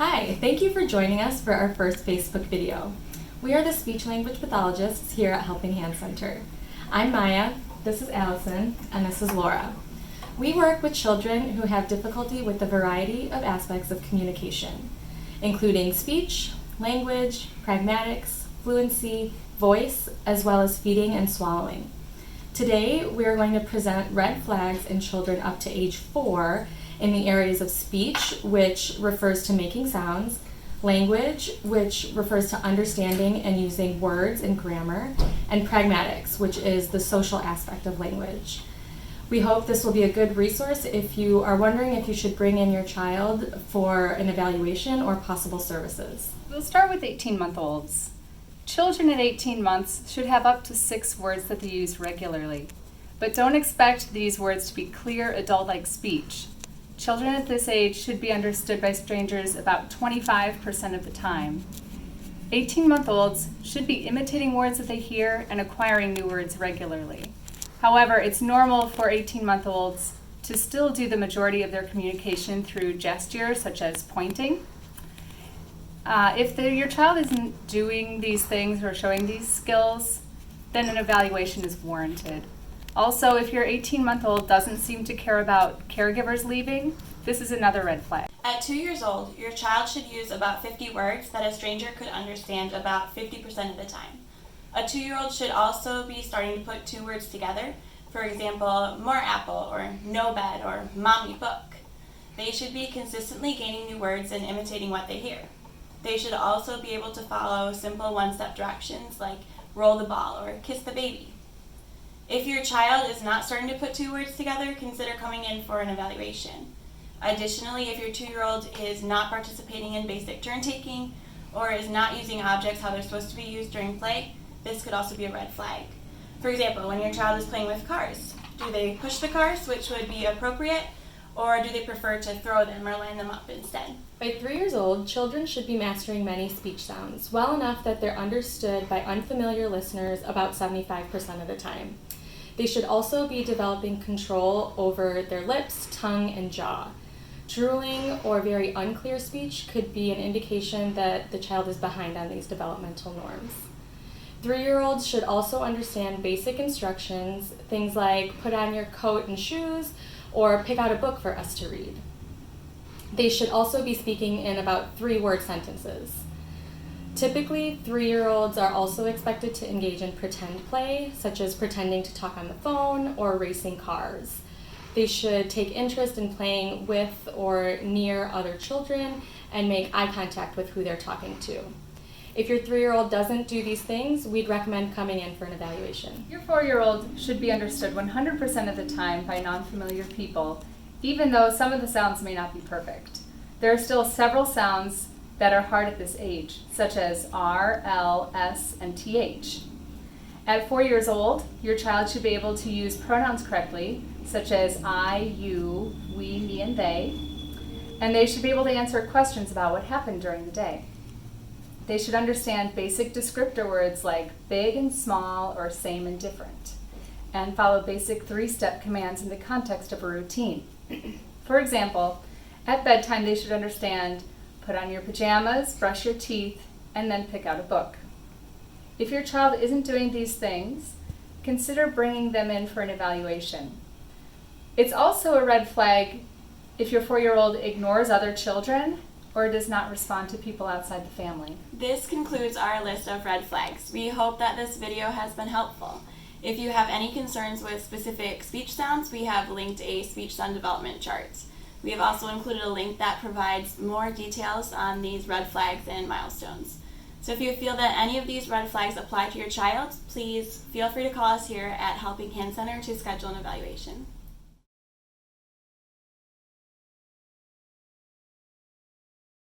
Hi, thank you for joining us for our first Facebook video. We are the Speech-Language Pathologists here at Helping Hand Center. I'm Maya, this is Allison, and this is Laura. We work with children who have difficulty with a variety of aspects of communication, including speech, language, pragmatics, fluency, voice, as well as feeding and swallowing. Today, we are going to present red flags in children up to age 4 in the areas of speech, which refers to making sounds, language, which refers to understanding and using words and grammar, and pragmatics, which is the social aspect of language. We hope this will be a good resource if you are wondering if you should bring in your child for an evaluation or possible services. We'll start with 18-month-olds. Children at 18 months should have up to 6 words that they use regularly, but don't expect these words to be clear adult-like speech. Children at this age should be understood by strangers about 25% of the time. 18-month-olds should be imitating words that they hear and acquiring new words regularly. However, it's normal for 18-month-olds to still do the majority of their communication through gestures such as pointing. If your child isn't doing these things or showing these skills, then an evaluation is warranted. Also, if your 18-month-old doesn't seem to care about caregivers leaving, this is another red flag. At 2 years old, your child should use about 50 words that a stranger could understand about 50% of the time. A 2-year-old should also be starting to put 2 words together. For example, more apple, or no bed, or mommy book. They should be consistently gaining new words and imitating what they hear. They should also be able to follow simple one-step directions like roll the ball or kiss the baby. If your child is not starting to put 2 words together, consider coming in for an evaluation. Additionally, if your 2-year-old is not participating in basic turn-taking or is not using objects how they're supposed to be used during play, this could also be a red flag. For example, when your child is playing with cars, do they push the cars, which would be appropriate, or do they prefer to throw them or line them up instead? By 3 years old, children should be mastering many speech sounds well enough that they're understood by unfamiliar listeners about 75% of the time. They should also be developing control over their lips, tongue, and jaw. Drooling or very unclear speech could be an indication that the child is behind on these developmental norms. 3-year-olds should also understand basic instructions, things like put on your coat and shoes, or pick out a book for us to read. They should also be speaking in about 3-word sentences. Typically, 3-year-olds are also expected to engage in pretend play, such as pretending to talk on the phone or racing cars. They should take interest in playing with or near other children and make eye contact with who they're talking to. If your 3-year-old doesn't do these things, we'd recommend coming in for an evaluation. Your 4-year-old should be understood 100% of the time by non-familiar people, even though some of the sounds may not be perfect. There are still several sounds that are hard at this age, such as R, L, S, and TH. At 4 years old, your child should be able to use pronouns correctly, such as I, you, we, me, and they, and they should be able to answer questions about what happened during the day. They should understand basic descriptor words like big and small or same and different, and follow basic 3-step commands in the context of a routine. For example, at bedtime they should understand put on your pajamas, brush your teeth, and then pick out a book. If your child isn't doing these things, consider bringing them in for an evaluation. It's also a red flag if your 4-year-old ignores other children or does not respond to people outside the family. This concludes our list of red flags. We hope that this video has been helpful. If you have any concerns with specific speech sounds, we have linked a speech sound development chart. We have also included a link that provides more details on these red flags and milestones. So if you feel that any of these red flags apply to your child, please feel free to call us here at Helping Hand Center to schedule an evaluation.